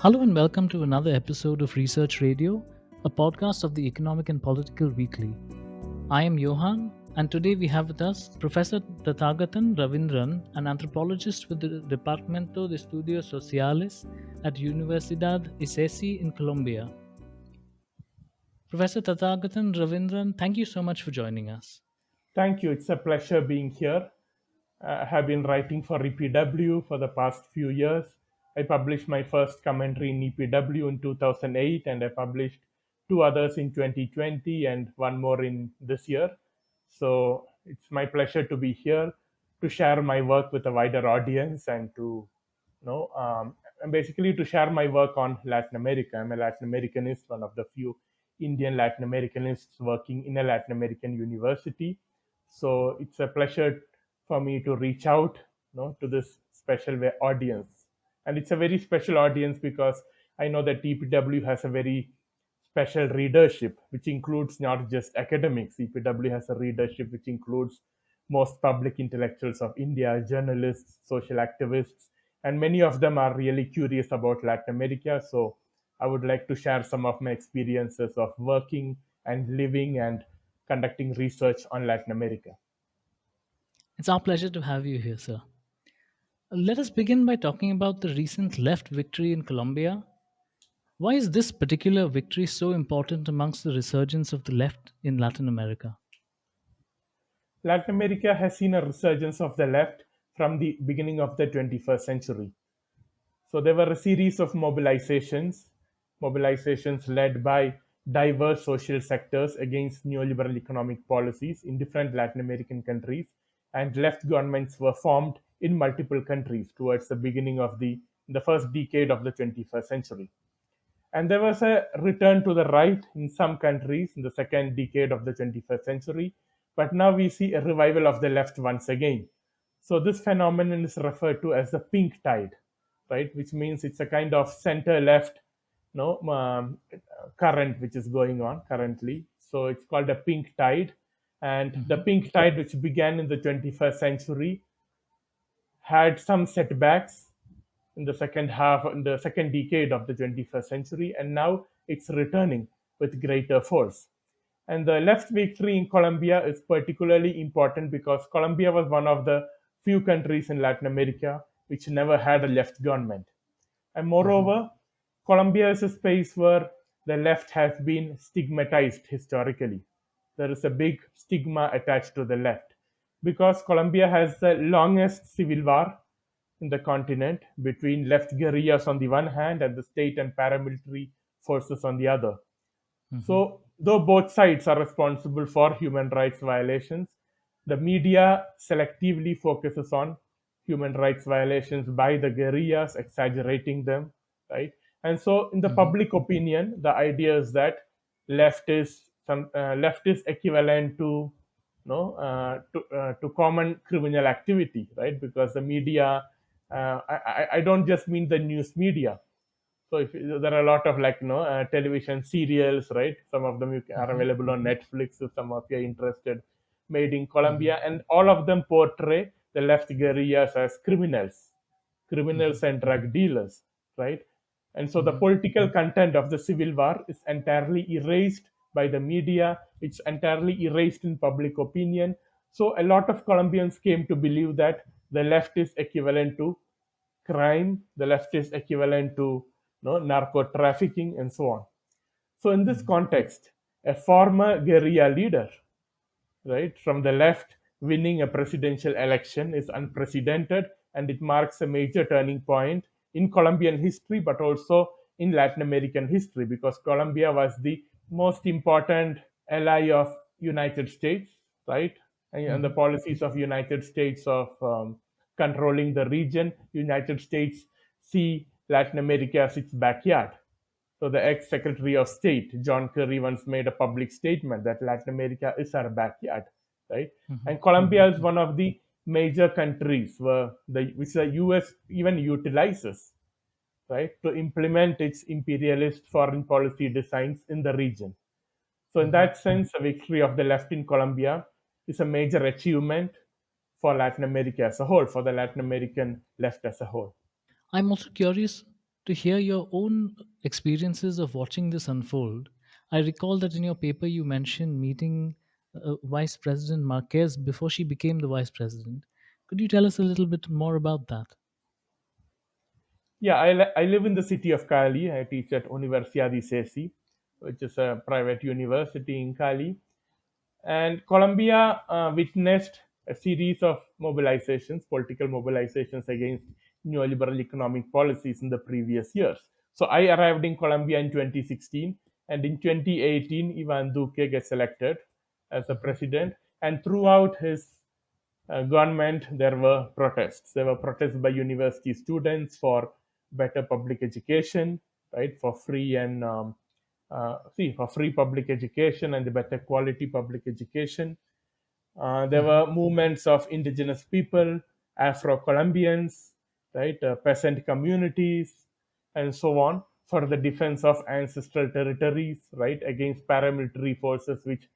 Hello and welcome to another episode of Research Radio, a podcast of the Economic and Political Weekly. I am Johan, and today we have with us Professor Tathagatan Ravindran, an anthropologist with the Departamento de Estudios Sociales at Universidad ICESI in Colombia. Professor Tathagatan Ravindran, thank you so much for joining us. Thank you. It's a pleasure being here. I have been writing for EPW for the past few years. I published my first commentary in EPW in 2008, and I published two others in 2020 and one more in this year. So it's my pleasure to be here to share my work with a wider audience and and basically to share my work on Latin America. I'm a Latin Americanist, one of the few Indian Latin Americanists working in a Latin American university. So it's a pleasure for me to reach out, to this audience, and it's a very special audience because I know that TPW has a very special readership, which includes not just academics. EPW has a readership which includes most public intellectuals of India, journalists, social activists, and many of them are really curious about Latin America. So I would like to share some of my experiences of working and living and conducting research on Latin America. It's our pleasure to have you here, sir. Let us begin by talking about the recent left victory in Colombia. Why is this particular victory so important amongst the resurgence of the left in Latin America? Latin America has seen a resurgence of the left from the beginning of the 21st century. So there were a series of mobilizations led by diverse social sectors against neoliberal economic policies in different Latin American countries, and left governments were formed in multiple countries towards the beginning of the first decade of the 21st century. And there was a return to the right in some countries in the second decade of the 21st century, but now we see a revival of the left once again. So this phenomenon is referred to as the pink tide, right? Which means it's a kind of center left current which is going on currently. So it's called a pink tide. And the Mhm. pink tide, which began in the 21st century, had some setbacks in the second decade of the 21st century, and now it's returning with greater force. And the left victory in Colombia is particularly important because Colombia was one of the few countries in Latin America which never had a left government. And Mhm. moreover, Colombia is a space where the left has been stigmatized historically. There is a big stigma attached to the left because Colombia has the longest civil war in the continent between left guerrillas on the one hand and the state and paramilitary forces on the other. Mhm. So, though both sides are responsible for human rights violations, the media selectively focuses on human rights violations by the guerrillas, exaggerating them, right? And so, in the Mhm. public opinion, the idea is that left is equivalent to to common criminal activity, right? Because the media, I don't just mean the news media, so if there are a lot of television serials, right? Some of them are Mhm. available on Netflix if some of you are interested, made in Mhm. Colombia, and all of them portray the left guerrillas as criminals Mhm. and drug dealers, right? And so the Mhm. political content of the civil war is entirely erased by the media. It's entirely erased in public opinion. So a lot of Colombians came to believe that the left is equivalent to crime, the left is equivalent to narco trafficking, and so on. So, in this Mhm. context, a former guerrilla leader, right, from the left winning a presidential election is unprecedented, and it marks a major turning point in Colombian history, but also in Latin American history, because Colombia was the most important ally of United States, right? And the Mhm. policies of United States of controlling the region. United States see Latin America as its backyard. So the ex-Secretary of State John Kerry once made a public statement that Latin America is our backyard, right? Mhm. And Colombia is one of the major countries which the U.S. even utilizes, right, to implement its imperialist foreign policy designs in the region. So in Mhm. that sense, the victory of the left in Colombia is a major achievement for Latin America as a whole, for the Latin American left as a whole. I'm also curious To hear your own experiences of watching this unfold, I recall that in your paper you mentioned meeting Vice President Marquez before she became the Vice President. Could you tell us a little bit more about that? Yeah, I live in the city of Cali. I teach at Universidad di Cesi, which is a private university in Cali. And Colombia witnessed a series of mobilizations, political mobilizations against neoliberal economic policies in the previous years. So I arrived in Colombia in 2016, and in 2018, Ivan Duque gets elected as a Mhm, president. And throughout his government, there were protests. There were protests by university students for better public education, right? For free and for free public education and better quality public education. There mhm, were movements of indigenous people, Afro Colombians, right, peasant communities, and so on, for the defense of ancestral territories, right, against paramilitary forces which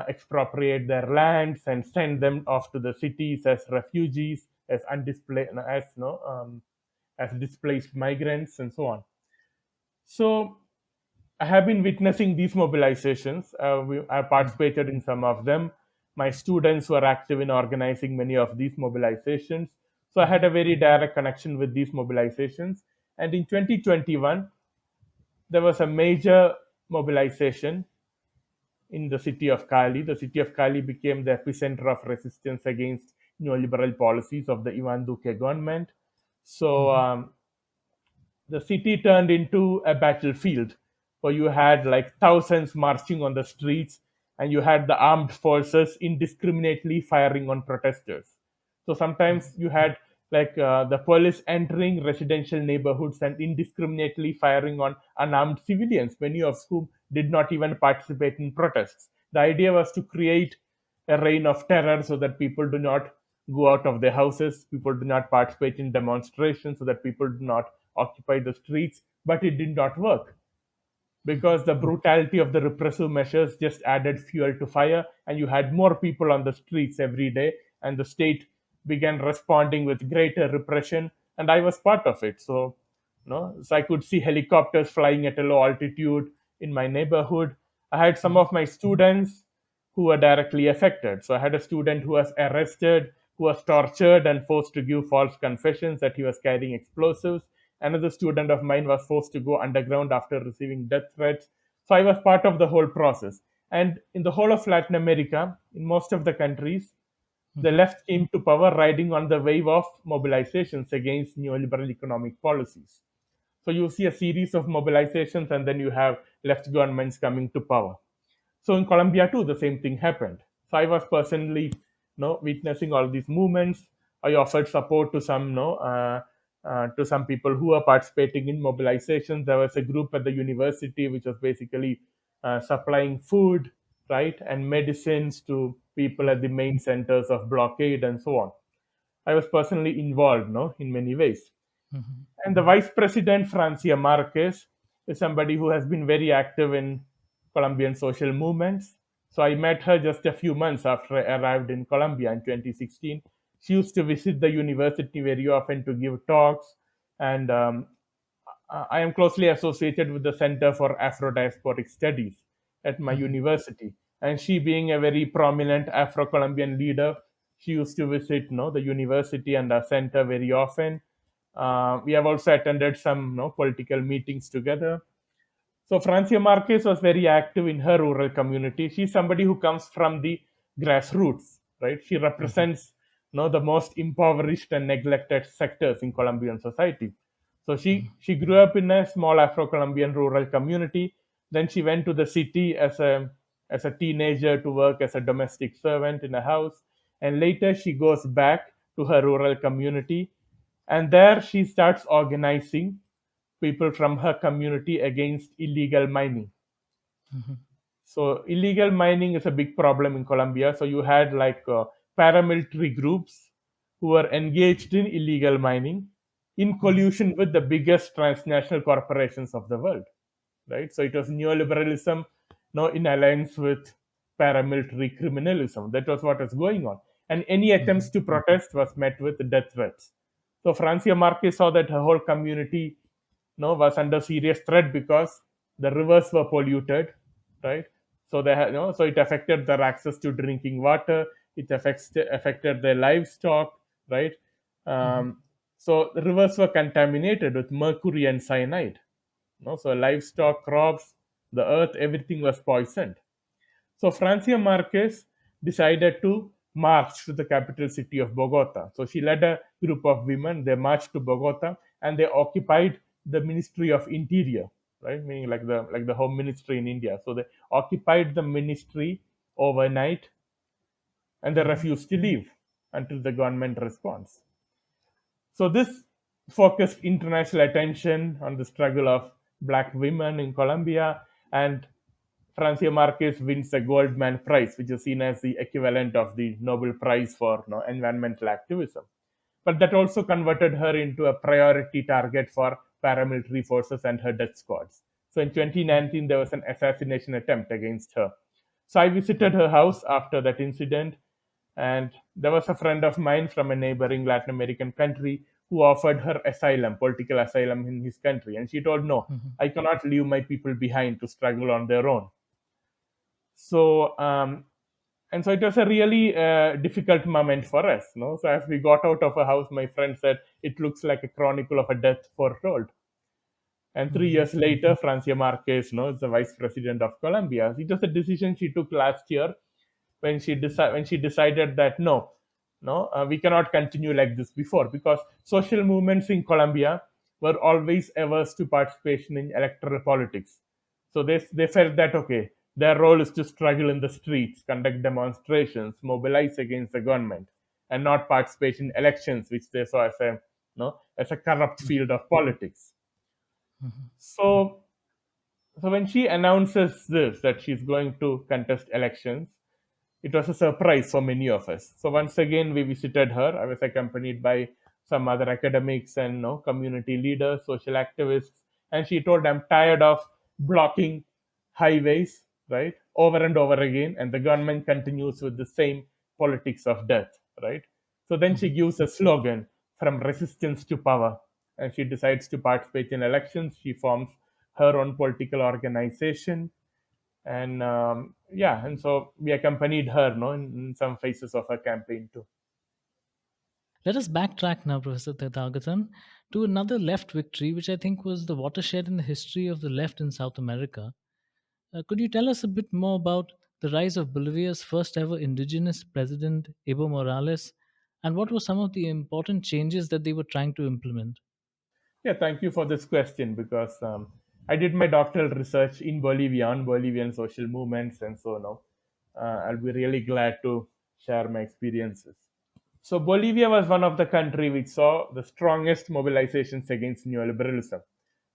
expropriate their lands and send them off to the cities as refugees, as undisplaced, as no, as displaced migrants, and so on. So I have been witnessing these mobilizations. I mhm, participated in some of them. My students were active in organizing many of these mobilizations. So I had mhm, a very direct connection with these mobilizations. And in 2021, there was a major mobilization in the city of Cali. The city of Cali became the epicenter of resistance against neoliberal policies of the Ivan Duque government. So mhm, the city turned into a battlefield where you had like thousands marching on the streets, and you had the armed forces indiscriminately firing on protesters. So sometimes you had the police entering residential neighborhoods and indiscriminately firing on unarmed civilians, many of whom did not even participate in protests. The idea was to create a reign of terror so that people do not go out of their houses, people do not participate in demonstrations, so that people do not occupy the streets. But it did not work, mhm, because the brutality of the repressive measures just added fuel to fire, and you had more people on the streets every day, and the state began responding with greater repression, and I was part of it. So no, so I could see helicopters flying at a low altitude in my neighborhood. I had some mhm, of my students who were directly affected. So I had a student who was arrested, who was tortured and forced to give false confessions that he was carrying explosives. Another student of mine was forced to go underground after receiving death threats. So I was part of the whole process. And in the whole of Latin America, in most of the countries, the mhm, left came to power riding on the wave of mobilizations against neoliberal economic policies. So you see a series of mobilizations, and then you have left governments coming to power. So in Colombia too, the same thing happened. So I was personally, witnessing all these movements. I offered support to some, to some people who are participating in mobilizations. There was a group at the university which was basically supplying food, right, and medicines to people at the main centers of blockade and so on. I was personally involved, no, in many ways. mhm, And the vice president, Francia Marquez, is somebody who has been very active in Colombian social movements. So I met her just a few months after I arrived in Colombia in 2016. She used to visit the university very often to give talks, and I am closely associated with the Center for Afro Diasporic Studies at my mhm, university. And she, being a very prominent Afro Colombian leader, she used to visit, the university and our center very often. We have also attended some, political meetings together. So Francia Marquez was very active in her rural community. She's somebody who comes from the grassroots, right? She mhm, represents, the most impoverished and neglected sectors in Colombian society. So mhm, she grew up in a small Afro-Colombian rural community. Then she went to the city as a teenager to work as a domestic servant in a house, and later she goes back to her rural community, and there she starts organizing people from her community against illegal mining. mhm, So illegal mining is a big problem in Colombia. So you had paramilitary groups who were engaged in illegal mining in mhm, collusion with the biggest transnational corporations of the world, right? So it was neoliberalism, in alliance with paramilitary criminalism. That was what was going on. And any attempts mhm, to protest was met with death threats. So Francia Marquez saw that her whole community, was under serious threat because the rivers were polluted, right? So they had, so it affected their access to drinking water. It affected their livestock, right? Mhm. So the rivers were contaminated with mercury and cyanide. So livestock, crops, the earth, everything was poisoned. So Francia Marquez decided to march to the capital city of Bogota. So she led a group of women. They marched to Bogota and they occupied the Ministry of Interior, right? Meaning like the Home Ministry in India. So they occupied the ministry overnight and they Mhm. refused to leave until the government responds. So this focused international attention on the struggle of black women in Colombia, and Francia Marquez wins the Goldman Prize, which is seen as the equivalent of the Nobel Prize for environmental activism. But that also converted her into a priority target for paramilitary forces and her death squads. So in 2019, there was an assassination attempt against her. So I visited her house after that incident, and there was a friend of mine from a neighboring Latin American country who offered her asylum, political asylum in his country. And she told, no, Mhm. I cannot leave my people behind to struggle on their own. So, and so it was a really difficult moment for us. So as we got out of a house, my friend said, it looks like a chronicle of a death foretold. And 3 years later, Francia Marquez, is the vice president of Colombia. It was a decision she took last year when she decided that we cannot continue like this before, because social movements in Colombia were always averse to participation in electoral politics. So they felt that, okay, their role is to struggle in the streets, conduct demonstrations, mobilize against the government, and not participate in elections, which they saw as a corrupt field of politics. Mhm. So when she announces this, that she's going to contest elections, it was a surprise for many of us. So once again, we visited her. I was accompanied by some other academics and community leaders, social activists, and she told, "I'm tired of blocking highways, right, over and over again, and the government continues with the same politics of death, right." So then she Mhm. gives a slogan, "From resistance to power," and she decides to participate in elections. She forms her own political organization, and yeah, and so we accompanied her in some phases of her campaign too. Let us backtrack now, Professor Tathagatan, to another left victory, which I think was the watershed in the history of the left in South America. Could you tell us a bit more about the rise of Bolivia's first ever indigenous president, Evo Morales, and what were some of the important changes that they were trying to implement? Yeah, thank you for this question, because I did my doctoral research in Bolivia on Bolivian social movements, and so I'll be really glad to share my experiences. So Bolivia was one of the country which saw the strongest mobilizations against neoliberalism.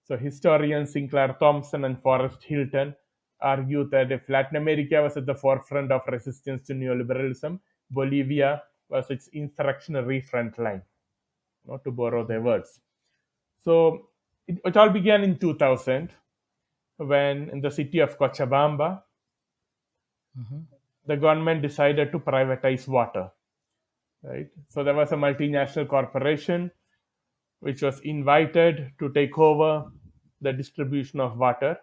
So historians Sinclair Thompson and Forrest Hilton argue that if Latin America was at the forefront of resistance to neoliberalism, Bolivia was its insurrectionary front line, to borrow their words. So it all began in 2000, when in the city of Cochabamba, Mhm. the government decided to privatize water. Right. So there was a multinational corporation which was invited to take over the distribution of water.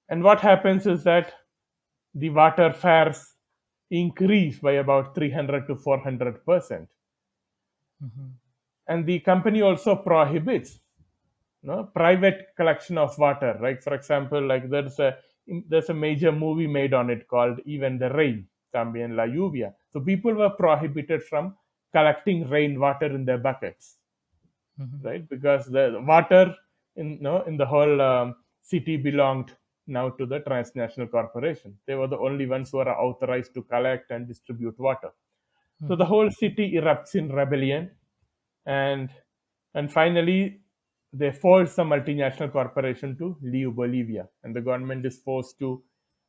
And what happens is that the water fares increase by about 300 to 400%. Mhm. And the company also prohibits private collection of water. Right. For example, like there's a major movie made on it called Even the Rain, También la Lluvia. So people were prohibited from collecting rainwater in their buckets, Mhm. right? Because the water in the whole city belonged now to the transnational corporation. They were the only ones who are authorized to collect and distribute water. So the Mhm. whole city erupts in rebellion, and finally they force the multinational corporation to leave Bolivia, and the government is forced to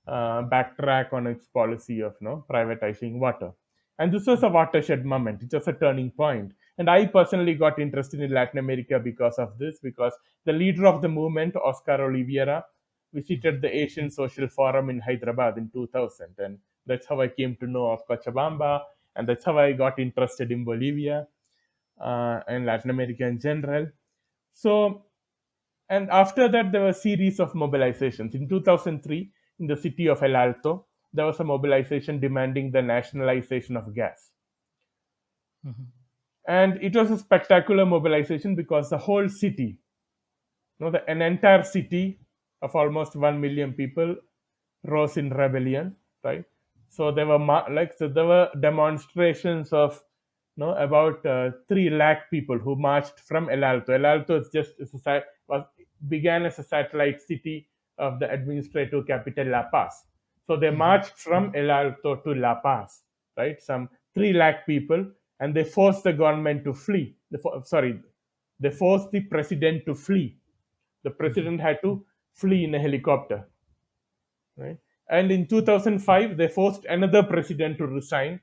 backtrack on its policy of privatizing water. And this was a watershed moment. It was a turning point. And I personally got interested in Latin America because of this, because the leader of the movement, Oscar Oliveira, visited the Asian Social Forum in Hyderabad in 2000. And that's how I came to know of Cochabamba. And that's how I got interested in Bolivia and Latin America in general. So And after that, there were a series of mobilizations. In 2003, in the city of El Alto, there was a mobilization demanding the nationalization of gas. Mhm. And it was a spectacular mobilization because the whole city, an entire city of almost 1 million people rose in rebellion, right? So there were there were demonstrations of about 3 lakh people who marched from El Alto. El Alto is just is a, was began as a satellite city of the administrative capital La Paz. So they Mhm. marched from El Alto to La Paz, right? Some 3 lakh people, and they forced the government to flee. They forced the president to flee. The Mhm. president had to flee in a helicopter, right? And in 2005, they forced another president to resign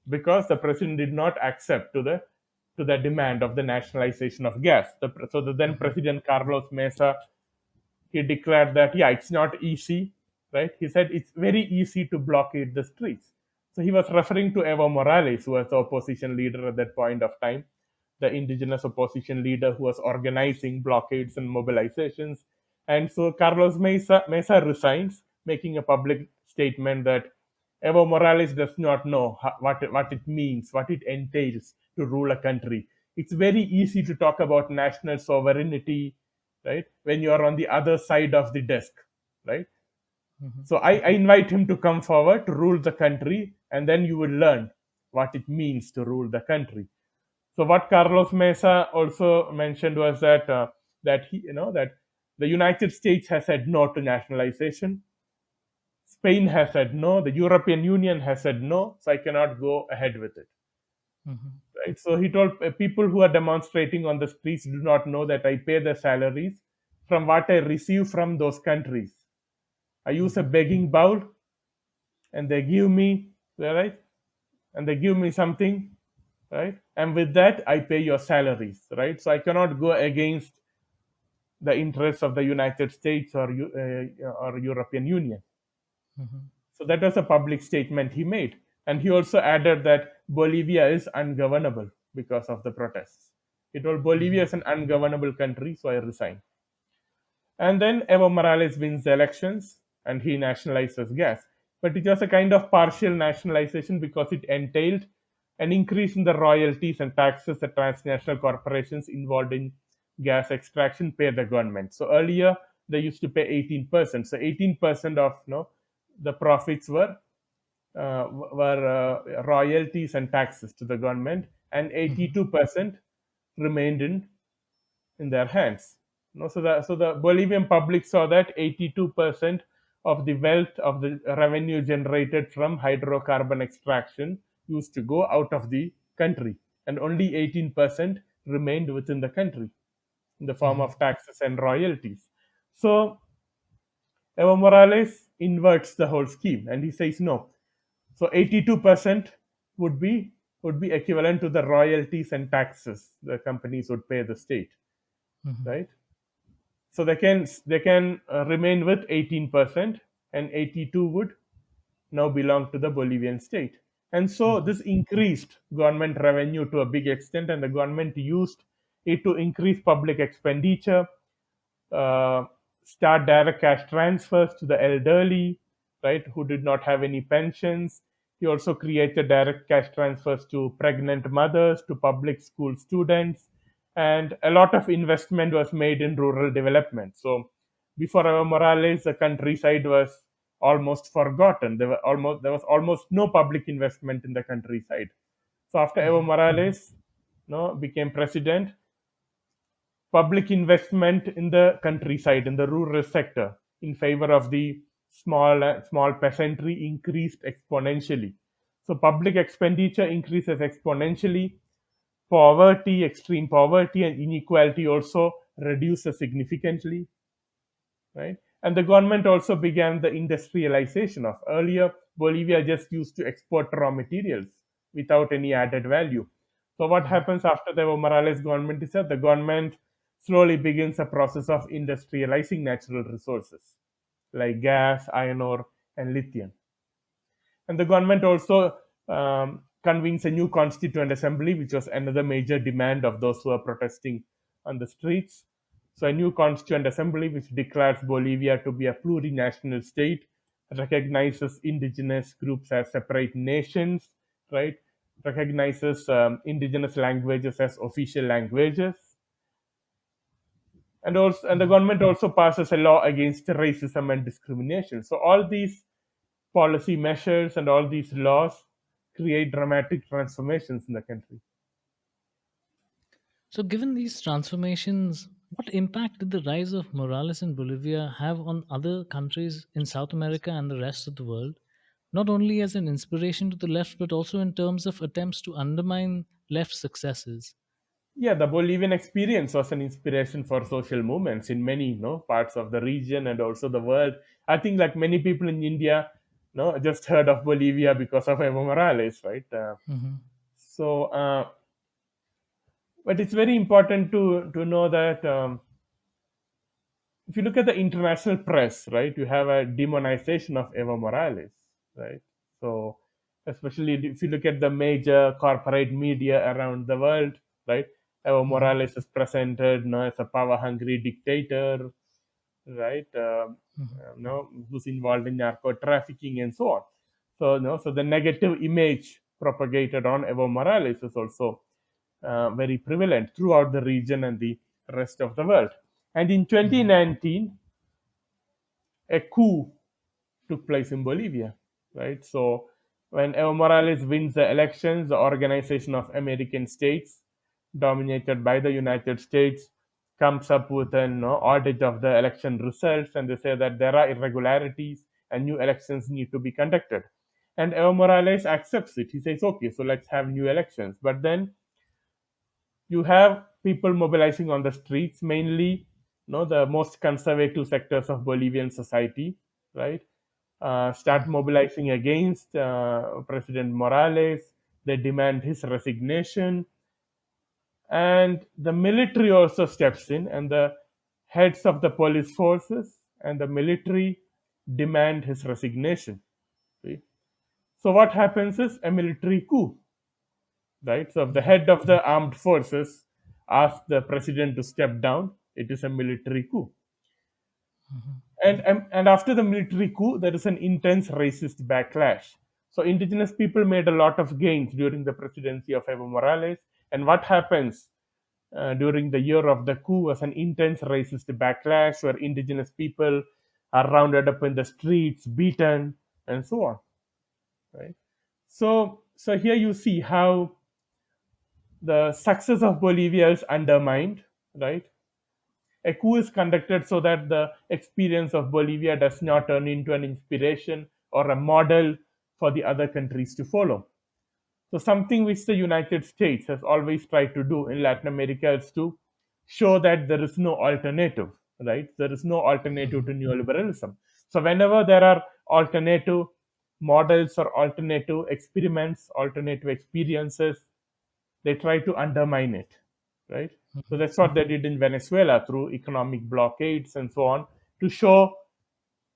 because the president did not accept to the demand of the nationalization of gas. So the then Mhm. President Carlos Mesa, he declared that yeah, it's not easy, right? He said it's very easy to blockade the streets. So he was referring to Evo Morales, who was the opposition leader at that point of time, the indigenous opposition leader who was organizing blockades and mobilizations. And so Carlos Mesa resigns, making a public statement that Evo Morales does not know what it means, what it entails to rule a country. It's very easy to talk about national sovereignty, right, when you are on the other side of the desk, right? Mhm. So I invite him to come forward to rule the country, and then you will learn what it means to rule the country. So what Carlos Mesa also mentioned was that that the United States has said no to nationalization. Spain has said no. The European Union has said no. So I cannot go ahead with it. Mhm. Right. So he told people who are demonstrating on the streets do not know that I pay their salaries from what I receive from those countries. I use a Mhm. begging bowl, and they give me, right, and they give me something, right, and with that I pay your salaries, right. So I cannot go against the interests of the United States or European Union. Mhm. So that was a public statement he made. And he also added that Bolivia is ungovernable because of the protests. He told Bolivia Mhm. is an ungovernable country, so I resign. And then Evo Morales wins the elections and he nationalizes gas. But it was a kind of partial nationalization because it entailed an increase in the royalties and taxes that transnational corporations involved in gas extraction pay the government. So earlier they used to pay 18%. So 18% of the profits were royalties and taxes to the government, and Mhm. 82% remained in their hands. So the Bolivian public saw that 82% of the wealth of the revenue generated from hydrocarbon extraction used to go out of the country, and only 18% remained within the country in the form Mhm. of taxes and royalties. So Evo Morales inverts the whole scheme and he says no. So 82% would be would be equivalent to the royalties and taxes the companies would pay the state, Mhm. right? So they can remain with 18%, and 82 would now belong to the Bolivian state. And so Mhm. this increased government revenue to a big extent, and the government used it to increase public expenditure, uh, start direct cash transfers to the elderly, right, who did not have any pensions. He also created direct cash transfers to pregnant mothers, to public school students, and a lot of investment was made in rural development. So before Evo Morales, the countryside was almost forgotten. There was almost no public investment in the countryside. So after Evo Mhm. Morales, became president, public investment in the countryside, in the rural sector, in favor of the small peasantry increased exponentially. So public expenditure increases exponentially. Poverty, extreme poverty, and inequality also reduces significantly, right? And the government also began the industrialization of earlier Bolivia just used to export raw materials without any added value. So what Mhm. happens after the Evo Morales government is that the government slowly begins a process of industrializing natural resources like gas, iron ore, and lithium. And the government also convenes a new constituent assembly, which was another major demand of those who are protesting on the streets. So a new constituent assembly which declares Bolivia to be a plurinational state, recognizes indigenous groups as separate nations, right? Recognizes indigenous languages as official languages, and the government also passes a law against racism and discrimination. So all these policy measures and all these laws create dramatic transformations in the country. So, given these transformations, what impact did the rise of Morales in Bolivia have on other countries in South America and the rest of the world? Not only as an inspiration to the left, but also in terms of attempts to undermine left successes. Yeah, the Bolivian experience was an inspiration for social movements in many, parts of the region and also the world. I think like many people in India, just heard of Bolivia because of Evo Morales, right? Mhm. So, but it's very important to know that if you look at the international press, right, you have a demonization of Evo Morales, right? So, especially if you look at the major corporate media around the world, right, Evo Mhm. Morales is presented, as a power-hungry dictator, right? Mhm. Who's involved in narco trafficking and so on. So, so the negative image propagated on Evo Morales is also very prevalent throughout the region and the rest of the world. And in Mhm. 2019, a coup took place in Bolivia, right? So when Evo Morales wins the elections, the Organization of American States, dominated by the United States, comes up with an audit of the election results, and they say that there are irregularities and new elections need to be conducted. And Evo Morales accepts it. He says, "Okay, so let's have new elections." But then you have people mobilizing on the streets, mainly the most conservative sectors of Bolivian society, right? Start Mhm. mobilizing against President Morales. They demand his resignation, and the military also steps in, and the heads of the police forces and the military demand his resignation. See? So what happens is a military coup, right? So if the Mhm. head of the armed forces asks the president to step down, it is a military coup. Mhm. And after the military coup, there is an intense racist backlash. So indigenous people made a lot of gains during the presidency of Evo Morales. And what happens during the year of the coup was an intense racist backlash where indigenous people are rounded up in the streets, beaten, and so on. Right. So here you see how the success of Bolivia is undermined, right? A coup is conducted so that the experience of Bolivia does not turn into an inspiration or a model for the other countries to follow. So, something which the United States has always tried to do in Latin America is to show that there is no alternative, right? There is no alternative Mhm. to neoliberalism. So, whenever there are alternative models or alternative experiments, alternative experiences, they try to undermine it, right? So Mhm. that's what they did in Venezuela through economic blockades and so on to show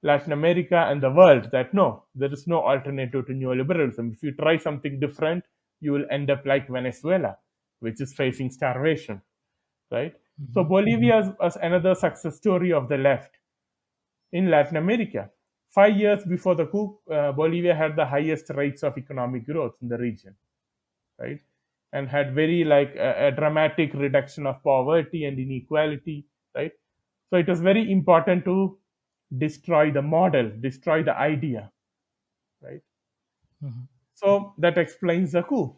Latin America and the world that no, there is no alternative to neoliberalism. If you try something different, you will end up like Venezuela, which is facing starvation, right? So Mhm. Bolivia was another success story of the left in Latin America. 5 years before the coup, Bolivia had the highest rates of economic growth in the region, right? And had very like a dramatic reduction of poverty and inequality, right? So it was very important to destroy the model, destroy the idea, right? Mhm. So that explains the coup.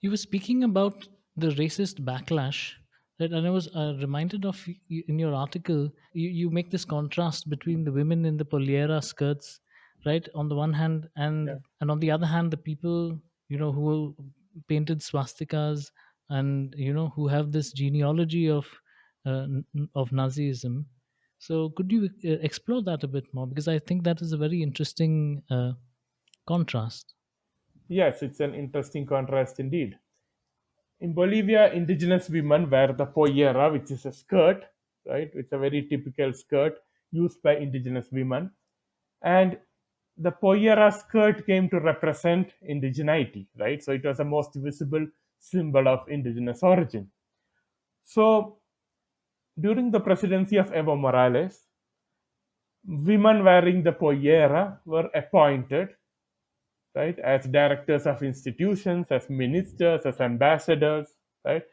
You were speaking about the racist backlash, right? And I was reminded of in your article, you make this contrast between the women in the poliera skirts, right, on the one hand, Yeah. and on the other hand, the people who painted swastikas and who have this genealogy of Nazism. So, could you explore that a bit more? Because I think that is a very interesting contrast. Yes, it's an interesting contrast indeed. In Bolivia, indigenous women wear the pollera, which is a skirt, right? It's a very typical skirt used by indigenous women. And the pollera skirt came to represent indigeneity, right? So it was the most visible symbol of indigenous origin. So during the presidency of Evo Morales, women wearing the pollera were appointed, right, as directors of institutions, as ministers, as ambassadors, right?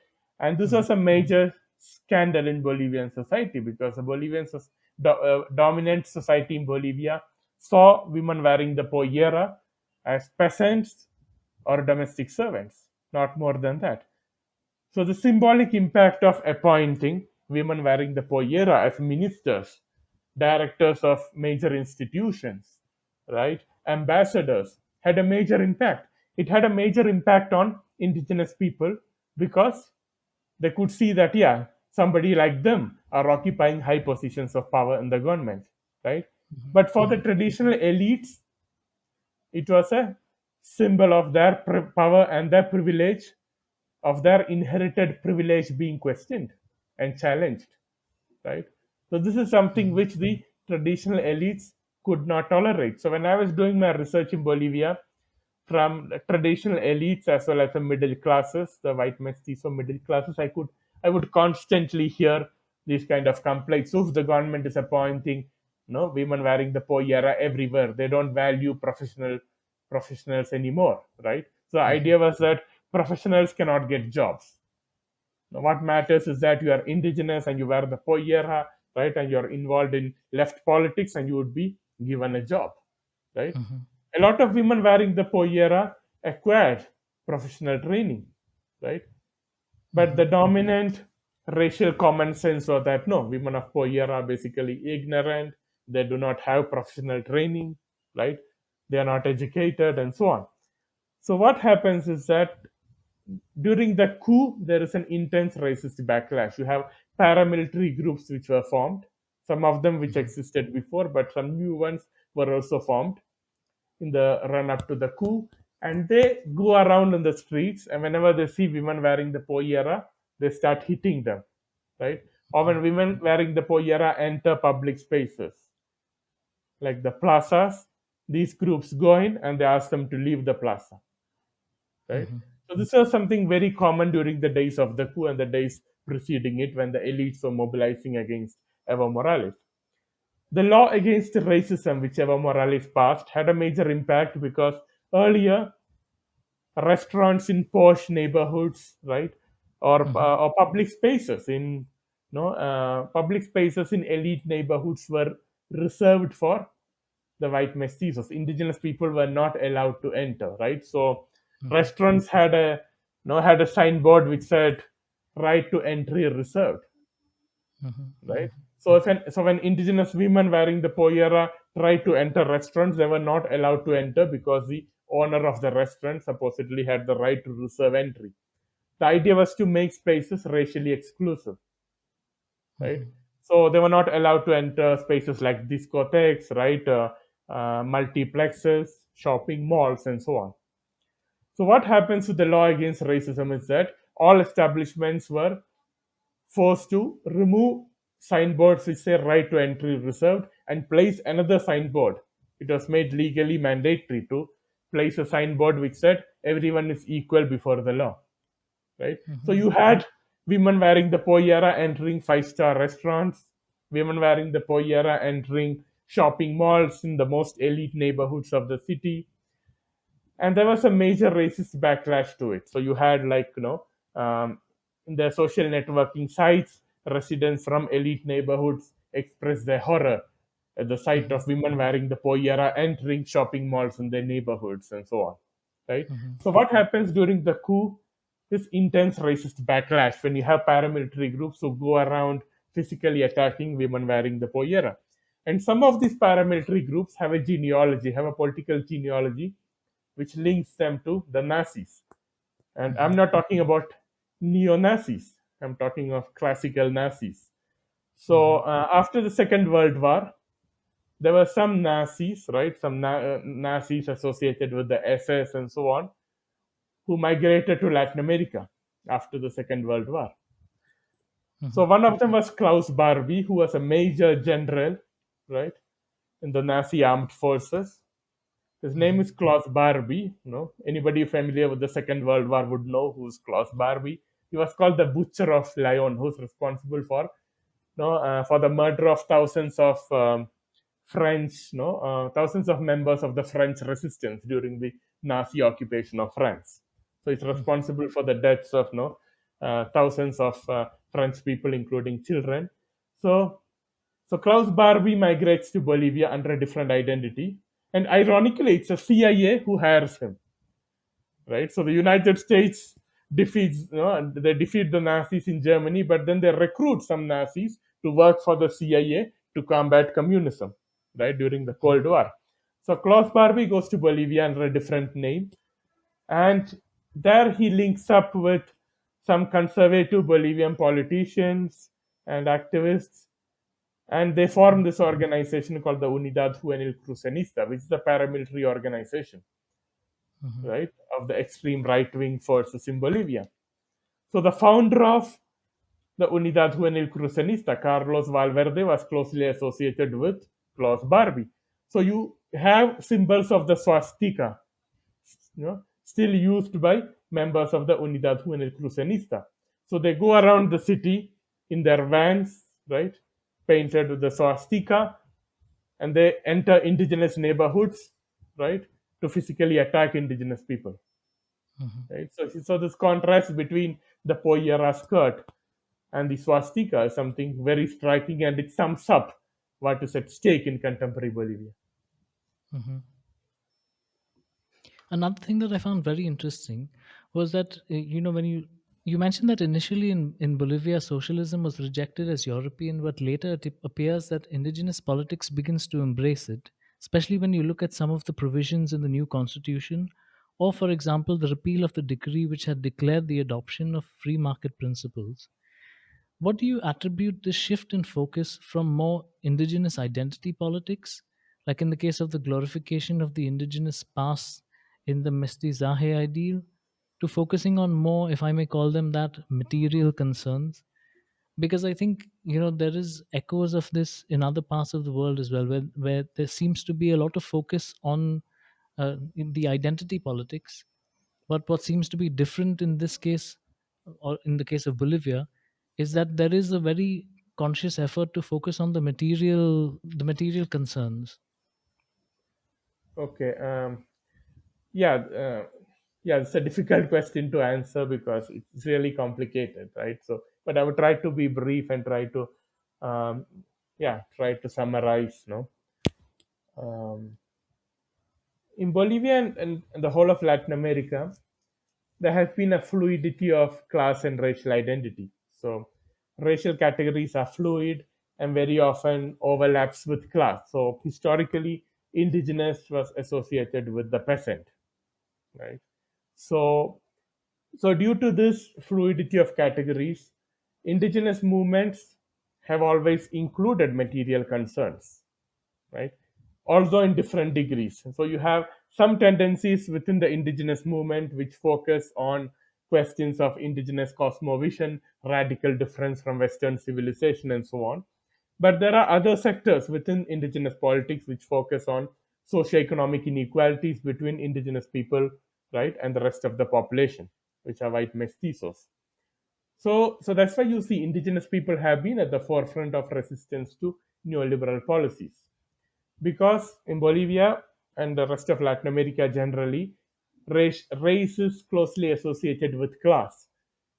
And this was a major scandal in Bolivian society because the dominant society in Bolivia saw women wearing the pollera as peasants or domestic servants, not more than that. So the symbolic impact of appointing women wearing the pollera as ministers, directors of major institutions, right, ambassadors, had a major impact. It had a major impact on indigenous people because they could see that, yeah, somebody like them are occupying high positions of power in the government, right? But for the traditional elites, it was a symbol of their power and their privilege, of their inherited privilege being questioned and challenged, right? So this is something which the traditional elites could not tolerate. So when I was doing my research in Bolivia, from the traditional elites as well as the middle classes, the white mestizo middle classes, I would constantly hear these kind of complaints. So if the government is appointing, women wearing the pollera everywhere, they don't value professionals anymore, right? So the idea was that professionals cannot get jobs. Now, what matters is that you are indigenous and you wear the pollera, right? And you're involved in left politics and you would be given a job, right? A lot of women wearing the pollera acquired professional training, right? But the dominant racial common sense was that no, women of pollera are basically ignorant, they do not have professional training, right? They are not educated and so on. So what happens is that during the coup, there is an intense racist backlash. You have paramilitary groups which were formed, some of them which existed before, but some new ones were also formed in the run up to the coup. And they go around in the streets, and whenever they see women wearing the pollera, they start hitting them, right? Or when women wearing the pollera enter public spaces like the plazas, these groups go in and they ask them to leave the plaza, right? So this was something very common during the days of the coup and the days preceding it when the elites were mobilizing against Evo Morales. The law against racism, which Evo Morales passed, had a major impact because earlier restaurants in posh neighborhoods, right, or public spaces in public spaces in elite neighborhoods were reserved for the white mestizos. Indigenous people were not allowed to enter, right? So restaurants had a had a signboard which said right to entry reserved, right? So when indigenous women wearing the pollera tried to enter restaurants, they were not allowed to enter because the owner of the restaurant supposedly had the right to reserve entry. The idea was to make spaces racially exclusive, right? So they were not allowed to enter spaces like discotheques, right? Multiplexes, shopping malls, and so on. So what happens with the law against racism is that all establishments were forced to remove signboards which say right to entry reserved and place another signboard. It was made legally mandatory to place a signboard which said everyone is equal before the law, right? So you had women wearing the pollera entering five-star restaurants, women wearing the pollera entering shopping malls in the most elite neighborhoods of the city, and there was a major racist backlash to it. So you had in the social networking sites, residents from elite neighborhoods expressed their horror at the sight of women wearing the pollera entering shopping malls in their neighborhoods and so on, right? So what happens during the coup is intense racist backlash when you have paramilitary groups who go around physically attacking women wearing the pollera. And some of these paramilitary groups have a genealogy, have a political genealogy which links them to the Nazis. And I'm not talking about neo Nazis, I'm talking of classical Nazis. So after the Second World War, there were some Nazis, right? Some Nazis associated with the SS and so on, who migrated to Latin America after the Second World War. So one of them was Klaus Barbie, who was a major general, right, in the Nazi armed forces. His name is Klaus Barbie. Anybody familiar with the Second World War would know who's Klaus Barbie. He was called the Butcher of Lyon, who's responsible for for the murder of thousands of French, thousands of members of the French resistance during the Nazi occupation of France. So it's responsible for the deaths of thousands of French people, including children. So so Klaus Barbie migrates to Bolivia under a different identity, and ironically, it's a CIA who hires him, right? So the United States they defeat the Nazis in Germany, but then they recruit some Nazis to work for the CIA to combat communism, right, during the Cold War. So Klaus Barbie goes to Bolivia under a different name, and there he links up with some conservative Bolivian politicians and activists, and they form this organization called the Unidad Juvenil Crucenista, which is a paramilitary organization, right, of the extreme right wing forces in Bolivia. So the founder of the Unidad Juvenil Crucenista, Carlos Valverde, was closely associated with Klaus Barbie. So you have symbols of the swastika, still used by members of the Unidad Juvenil Crucenista. So they go around the city in their vans, right, painted with the swastika, and they enter indigenous neighborhoods, right, to physically attack indigenous people. Right? So this contrast between the pollera skirt and the swastika is something very striking, and it sums up what is at stake in contemporary Bolivia. Another thing that I found very interesting was that when you mentioned that initially in Bolivia socialism was rejected as European, but later it appears that indigenous politics begins to embrace it, especially when you look at some of the provisions in the new constitution, or for example the repeal of the decree which had declared the adoption of free market principles. What do you attribute this shift in focus from more indigenous identity politics, like in the case of the glorification of the indigenous past in the Mestizaje ideal, to focusing on more, if I may call them that, material concerns? Because I think there is echoes of this in other parts of the world as well, where there seems to be a lot of focus on in the identity politics, but what seems to be different in this case, or in the case of Bolivia, is that there is a very conscious effort to focus on the material concerns. Okay. Yeah. Yeah, it's a difficult question to answer because it's really complicated, right? So, but I would try to be brief and try to, try to summarize. No, um, in Bolivia and the whole of Latin America, there has been a fluidity of class and racial identity. So, racial categories are fluid and very often overlaps with class. So, historically, indigenous was associated with the peasant, right? So, so due to this fluidity of categories, indigenous movements have always included material concerns, right? Although in different degrees. So you have some tendencies within the indigenous movement which focus on questions of indigenous cosmovision, radical difference from Western civilization, and so on. But there are other sectors within indigenous politics which focus on socioeconomic inequalities between indigenous people, right, and the rest of the population, which are white mestizos. So that's why you see indigenous people have been at the forefront of resistance to neoliberal policies, because in Bolivia and the rest of Latin America generally, race is closely associated with class,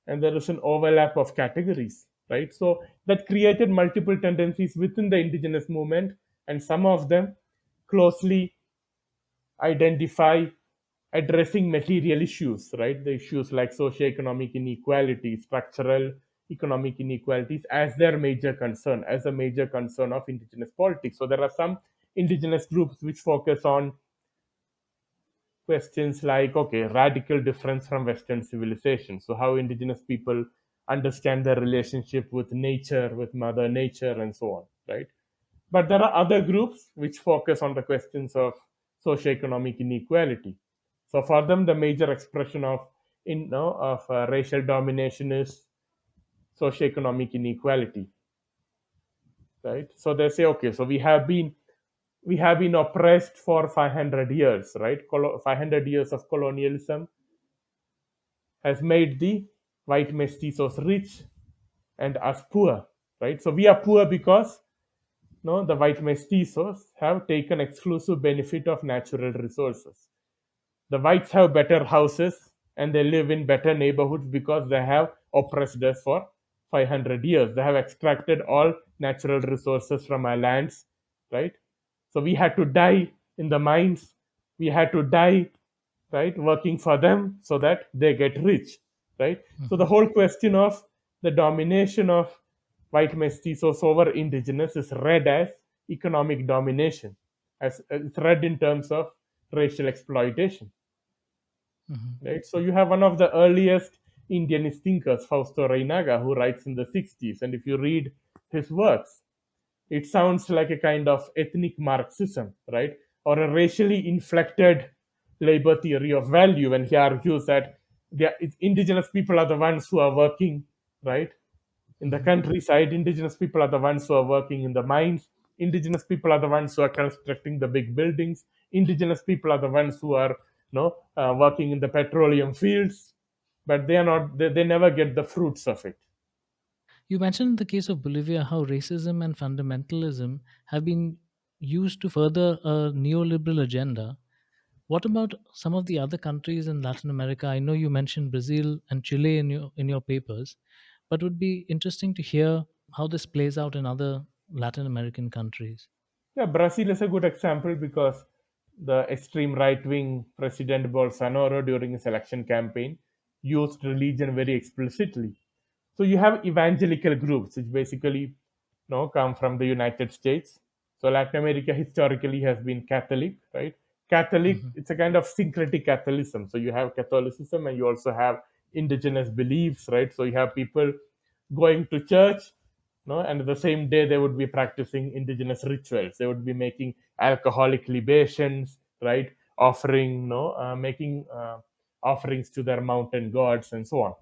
and there is an overlap of categories, right? So that created multiple tendencies within the indigenous movement, and some of them closely identify addressing material issues, right? The issues like socioeconomic inequality, structural economic inequalities as their major concern, as a major concern of indigenous politics. So there are some indigenous groups which focus on questions like, okay, radical difference from Western civilization. So how indigenous people understand their relationship with nature, with Mother Nature, and so on, right? But there are other groups which focus on the questions of socioeconomic inequality. So for them, the major expression of racial domination is socioeconomic inequality, right? So they say, okay, so we have been oppressed for 500 years, right? 500 years of colonialism has made the white mestizos rich and us poor. right? So we are poor because no, the white mestizos have taken exclusive benefit of natural resources. The whites have better houses and they live in better neighborhoods because they have oppressed us for 500 years. They have extracted all natural resources from our lands, right? So we had to die in the mines. We had to die, right, working for them so that they get rich, right? So the Mhm. whole question of the domination of white mestizos over indigenous is read as economic domination, as it's read in terms of racial exploitation, Mhm. right? So you have one of the earliest Indianist thinkers, Fausto Reynaga, who writes in the 60s, and if you read his works, it sounds like a kind of ethnic Marxism, right? Or a racially inflected labor theory of value when he argues that indigenous people are the ones who are working, right? In the Mhm. countryside, indigenous people are the ones who are working in the mines. Indigenous people are the ones who are constructing the big buildings. Indigenous people are the ones who are, working in the petroleum fields, but they are not. They never get the fruits of it. You mentioned in the case of Bolivia how racism and fundamentalism have been used to further a neoliberal agenda. What about some of the other countries in Latin America? I know you mentioned Brazil and Chile in your papers, but would be interesting to hear how this plays out in other Latin American countries. Yeah, Brazil is a good example because the extreme right wing President Bolsonaro during his election campaign used religion very explicitly. So you have evangelical groups, which basically come from the United States. So Latin America historically has been Catholic, right? Catholic, Hmm. it's a kind of syncretic Catholicism. So you have Catholicism and you also have indigenous beliefs, right? So you have people going to church, no, and the same day they would be practicing indigenous rituals. They would be making alcoholic libations, right? Offering, no, making offerings to their mountain gods and so on.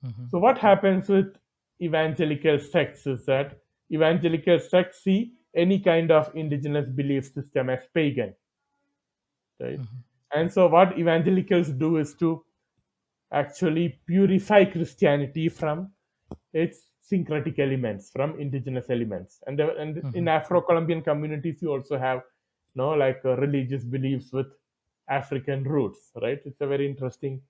Hmm. So what happens with evangelical sects is that evangelical sects see any kind of indigenous belief system as pagan, right? Hmm. And so what evangelicals do is to actually purify Christianity from its syncretic elements, from indigenous elements. And in Hmm. Afro-Colombian communities, you also have, like religious beliefs with African roots, right? It's a very interesting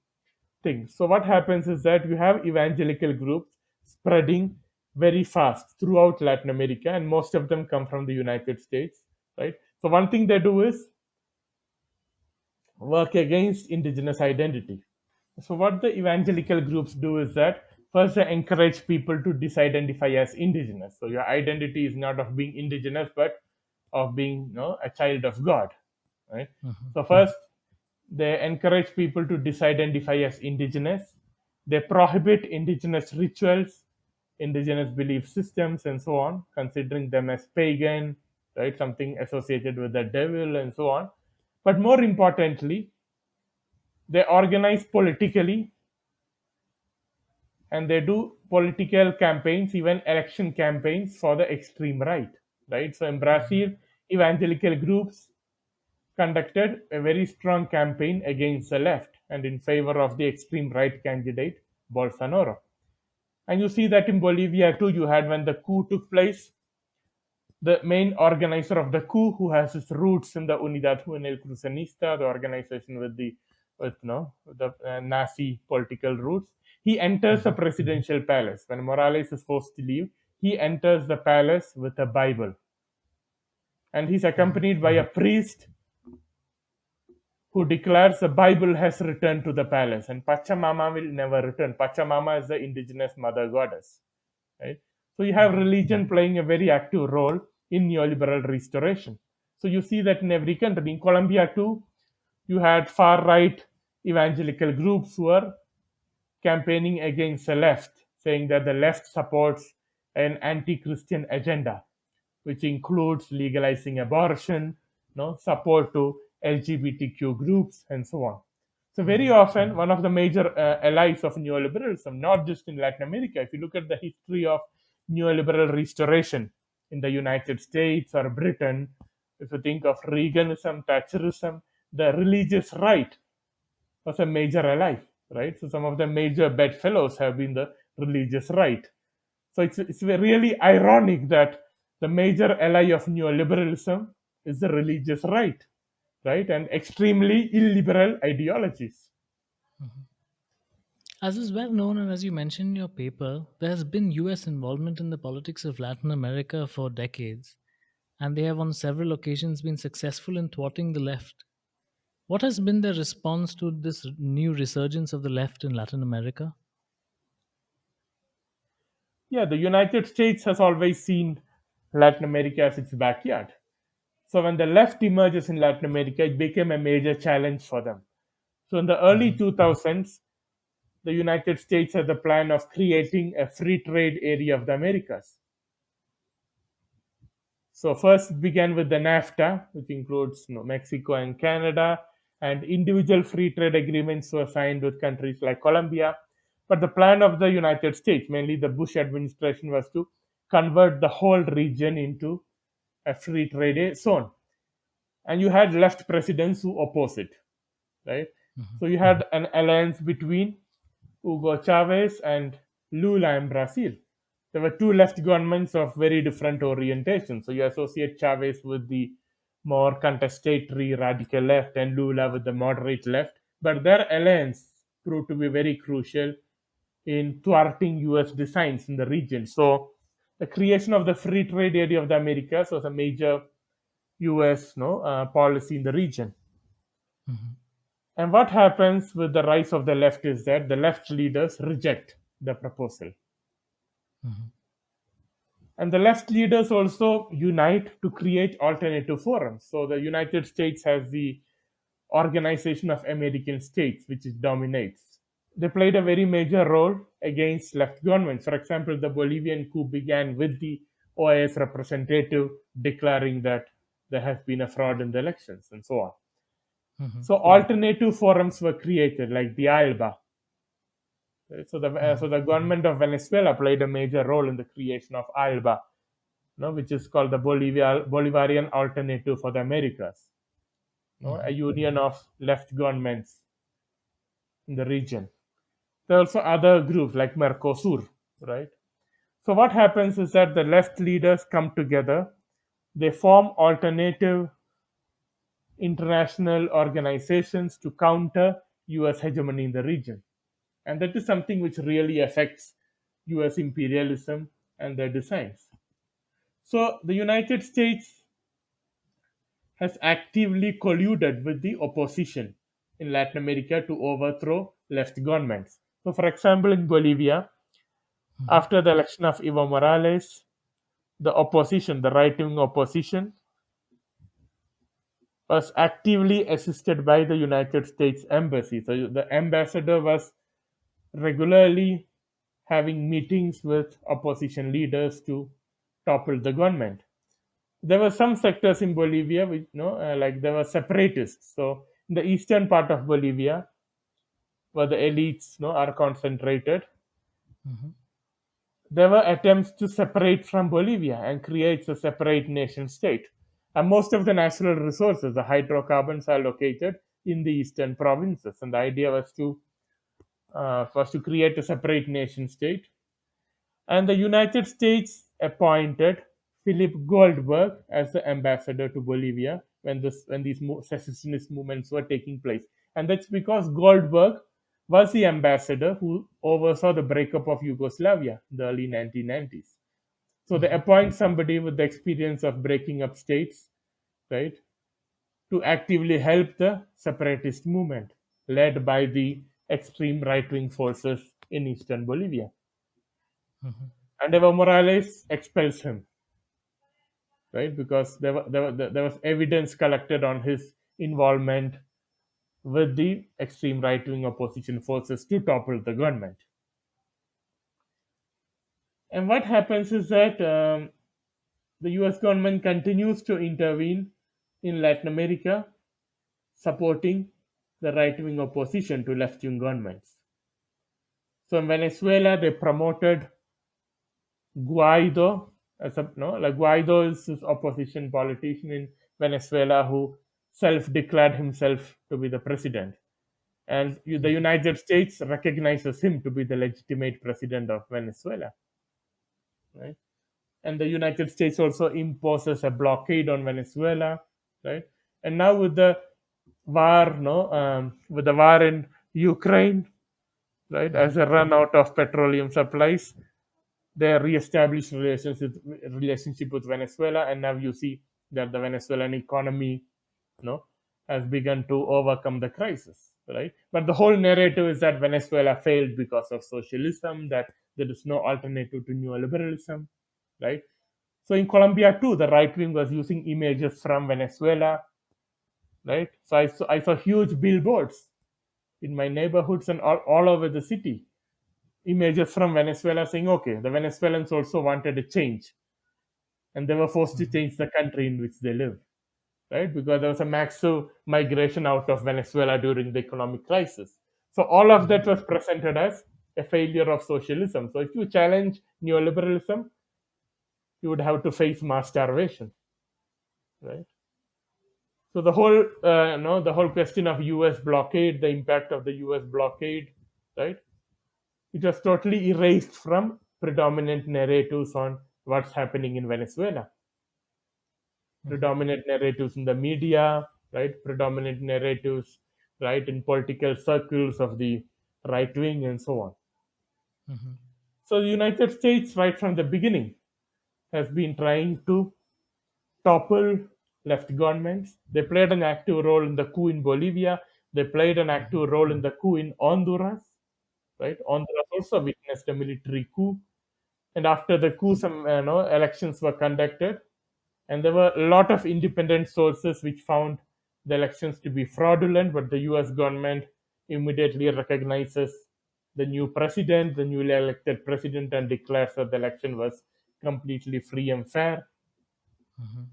thing. So what happens is that you have evangelical groups spreading very fast throughout Latin America, and most of them come from the United States, right? So one thing they do is work against indigenous identity. So what the evangelical groups do is that first they encourage people to disidentify as indigenous. So your identity is not of being indigenous, but of being, a child of God, right? Hmm. So first they encourage people to disidentify as indigenous. They prohibit indigenous rituals, indigenous belief systems, and so on, considering them as pagan, right? Something associated with the devil, and so on. But more importantly, they organize politically and they do political campaigns, even election campaigns for the extreme right. Right. So in Hmm. Brazil, evangelical groups conducted a very strong campaign against the left and in favor of the extreme right candidate Bolsonaro. And you see that in Bolivia too. You had when the coup took place, the main organizer of the coup, who has his roots in the Unidad Juvenil Crucenista, the organization with the Nazi political roots, he enters a Hmm. presidential palace. When Morales is forced to leave, he enters the palace with a Bible, and he's Hmm. accompanied by a priest who declares the Bible has returned to the palace, and Pachamama will never return. Pachamama is the indigenous mother goddess, right? So you have Hmm. religion playing a very active role in neoliberal restoration. So you see that in every country. In Colombia too, you had far right evangelical groups who are campaigning against the left, saying that the left supports an anti-Christian agenda, which includes legalizing abortion, support to LGBTQ groups, and so on. So very Hmm. often, one of the major allies of neoliberalism, not just in Latin America, if you look at the history of neoliberal restoration in the United States or Britain, if you think of Reaganism, Thatcherism, the religious right was a major ally, right? So some of the major bedfellows have been the religious right. So it's really ironic that the major ally of neoliberalism is the religious right, and extremely illiberal ideologies. As is well known, and as you mentioned in your paper, there has been US involvement in the politics of Latin America for decades, and they have on several occasions been successful in thwarting the left. What has been their response to this new resurgence of the left in Latin America? Yeah, the United States has always seen Latin America as its backyard. So when the left emerges in Latin America, it became a major challenge for them. So in the early Mhm, 2000s, the United States had the plan of creating a free trade area of the Americas. So first began with the NAFTA, which includes Mexico and Canada, and individual free trade agreements were signed with countries like Colombia. But the plan of the United States, mainly the Bush administration, was to convert the whole region into a free trade zone. And you had left presidents who oppose it, right? mhm, So you had an alliance between Hugo Chavez and Lula in Brazil. There were two left governments of very different orientation. So you associate Chavez with the more contestatory radical left and Lula with the moderate left. But their alliance proved to be very crucial in thwarting US designs in the region. So the creation of the free trade area of the Americas was a major US policy in the region. mhm, And what happens with the rise of the left is that the left leaders reject the proposal. mhm, And the left leaders also unite to create alternative forums. So the United States has the Organization of American States, which it dominates. They played a very major role against left governments. For example, the Bolivian coup began with the OAS representative declaring that there has been a fraud in the elections and so on. mhm, So alternative forums were created, like the ALBA. Right? So mhm, the government of Venezuela played a major role in the creation of ALBA, which is called the Bolivarian Alternative for the Americas, a mhm, union of left governments in the region. There are also other groups like Mercosur, right? So what happens is that the left leaders come together, they form alternative international organizations to counter US hegemony in the region. And that is something which really affects US imperialism and their designs. So the United States has actively colluded with the opposition in Latin America to overthrow left governments. So, for example, in Bolivia, mhm, after the election of Evo Morales, the opposition, the right wing opposition, was actively assisted by the United States Embassy. So, the ambassador was regularly having meetings with opposition leaders to topple the government. There were some sectors in Bolivia which like there were separatists. So in the eastern part of Bolivia, where the elites are concentrated, mhm, there were attempts to separate from Bolivia and create a separate nation state. And most of the natural resources, the hydrocarbons, are located in the eastern provinces. And the idea was to create a separate nation state. And the United States appointed Philip Goldberg as the ambassador to Bolivia when these secessionist movements were taking place. And that's because Goldberg was the ambassador who oversaw the breakup of Yugoslavia in the early 1990s. So they mhm, appoint somebody with the experience of breaking up states, right, to actively help the separatist movement led by the extreme right wing forces in eastern Bolivia. mhm, And Evo Morales expels him, right? Because there was evidence collected on his involvement with the extreme right wing opposition forces to topple the government. And what happens is that the US government continues to intervene in Latin America, supporting the right wing opposition to left wing governments. So in Venezuela, they promoted Guaido as a no, like Guaido is this opposition politician in Venezuela who self-declared himself to be the president, and the mhm, United States recognizes him to be the legitimate president of Venezuela. right? And the United States also imposes a blockade on Venezuela, right? And now with the war, no, with the war in Ukraine, right, as a run out of petroleum supplies, they re-established relationship with Venezuela, and now you see that the Venezuelan economy, you know, has begun to overcome the crisis, right? But the whole narrative is that Venezuela failed because of socialism, that there is no alternative to neoliberalism, right? So in Colombia too, the right wing was using images from Venezuela, right? So I saw huge billboards in my neighborhoods and all over the city, images from Venezuela saying, okay, the Venezuelans also wanted a change, and they were forced to change the country in which they live, right? Because there was a massive migration out of Venezuela during the economic crisis. So all of that was presented as a failure of socialism. So if you challenge neoliberalism, you would have to face mass starvation, right? So the whole, the whole question of U.S. blockade, the impact of the U.S. blockade, right? It was totally erased from predominant narratives on what's happening in Venezuela. Predominant narratives in the media, right? Predominant narratives, right, in political circles of the right wing and so on. So the United States, right from the beginning, has been trying to topple left governments. They played an active role in the coup in Bolivia. They played an active role in the coup in Honduras, right? Honduras also witnessed a military coup, and after the coup, some elections were conducted, and there were a lot of independent sources which found the elections to be fraudulent. But the U.S. government immediately recognizes the new president, the newly elected president, and declares that the election was completely free and fair.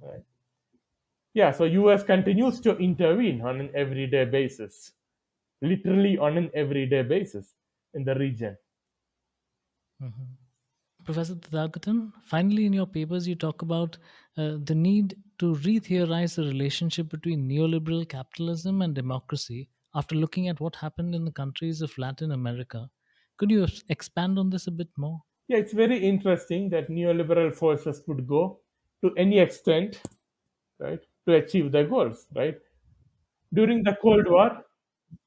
Right? Yeah, so US continues to intervene on an everyday basis, literally on an everyday basis in the region. Professor Tathagatan, finally, in your papers, you talk about the need to re theorize the relationship between neoliberal capitalism and democracy after looking at what happened in the countries of Latin America. Could you expand on this a bit more? Yeah, it's very interesting that neoliberal forces would go to any extent, right, to achieve their goals, right? During the Cold War,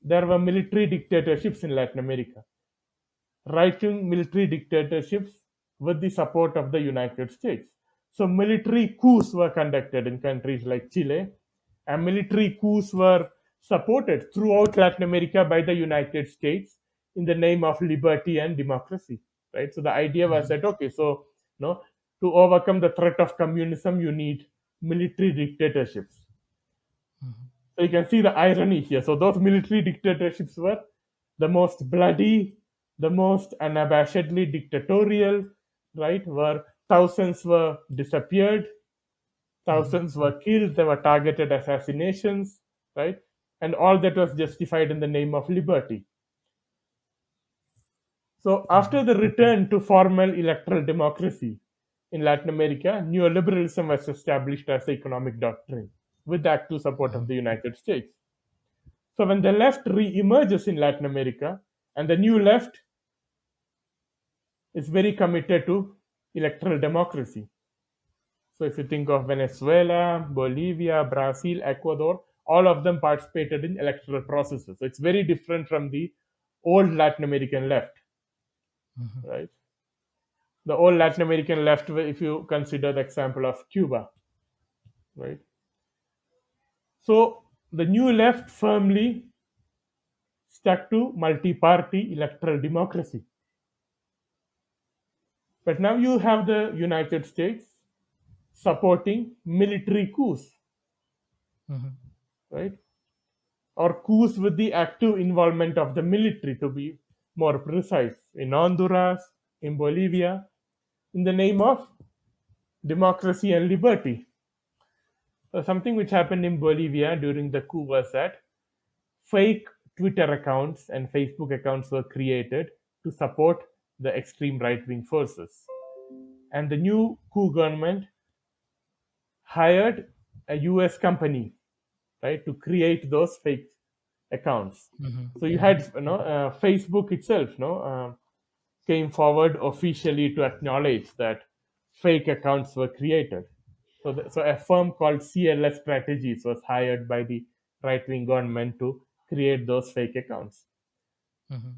there were military dictatorships in Latin America, right-wing military dictatorships with the support of the United States. So military coups were conducted in countries like Chile, and military coups were supported throughout Latin America by the United States in the name of liberty and democracy. Right. So the idea was that okay, so to overcome the threat of communism, you need military dictatorships. So you can see the irony here. So those military dictatorships were the most bloody, the most unabashedly dictatorial, right? Where thousands were disappeared, thousands were killed, there were targeted assassinations, right? And all that was justified in the name of liberty. So after the return to formal electoral democracy in Latin America, neoliberalism was established as the economic doctrine with the active support of the United States. So when the left re-emerges in Latin America, and the new left is very committed to electoral democracy. So if you think of Venezuela, Bolivia, Brazil, Ecuador, all of them participated in electoral processes. So it's very different from the old Latin American left, right? The old Latin American left, if you consider the example of Cuba, right? So the new left firmly stuck to multi-party electoral democracy. But now you have the United States supporting military coups, right? Or coups with the active involvement of the military, to be more precise, in Honduras, in Bolivia, in the name of democracy and liberty. So something which happened in Bolivia during the coup was that fake Twitter accounts and Facebook accounts were created to support the extreme right wing forces. And the new coup government hired a US company, right, to create those fake accounts. So you had, Facebook itself, came forward officially to acknowledge that fake accounts were created. So a firm called CLS Strategies was hired by the right-wing government to create those fake accounts. Mhm.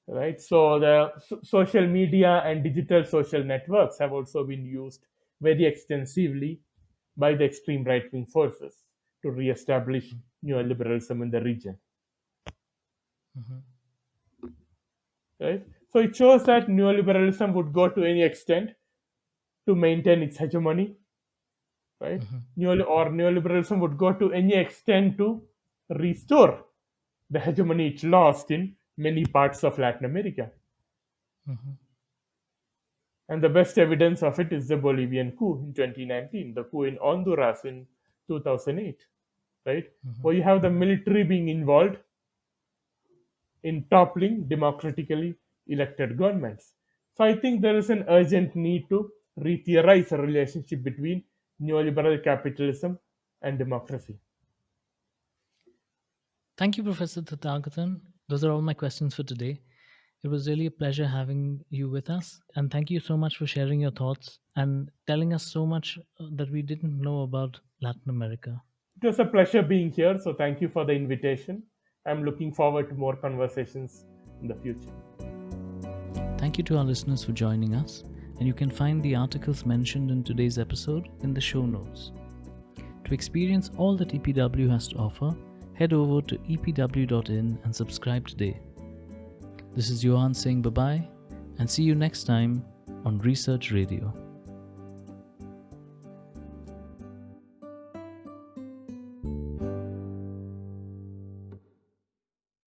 Right. So the social media and digital social networks have also been used very extensively by the extreme right-wing forces to re-establish neoliberalism in the region. Mhm. Right. So it shows that neoliberalism would go to any extent to maintain its hegemony. Right. Mhm. Neoliberalism would go to any extent to restore the hegemony it lost in many parts of Latin America. Mhm. And the best evidence of it is the Bolivian coup in 2019, the coup in Honduras in 2008, right? Mhm. Where you have the military being involved in toppling democratically elected governments. So I think there is an urgent need to re-theorize a relationship between neoliberal capitalism and democracy. Thank you, Professor Tathagatan. Those are all my questions for today. It was really a pleasure having you with us. And thank you so much for sharing your thoughts and telling us so much that we didn't know about Latin America. It was a pleasure being here, so thank you for the invitation. I'm looking forward to more conversations in the future. Thank you to our listeners for joining us. And you can find the articles mentioned in today's episode in the show notes. To experience all that EPW has to offer, head over to epw.in and subscribe today. This is Johan saying bye-bye and see you next time on Research Radio.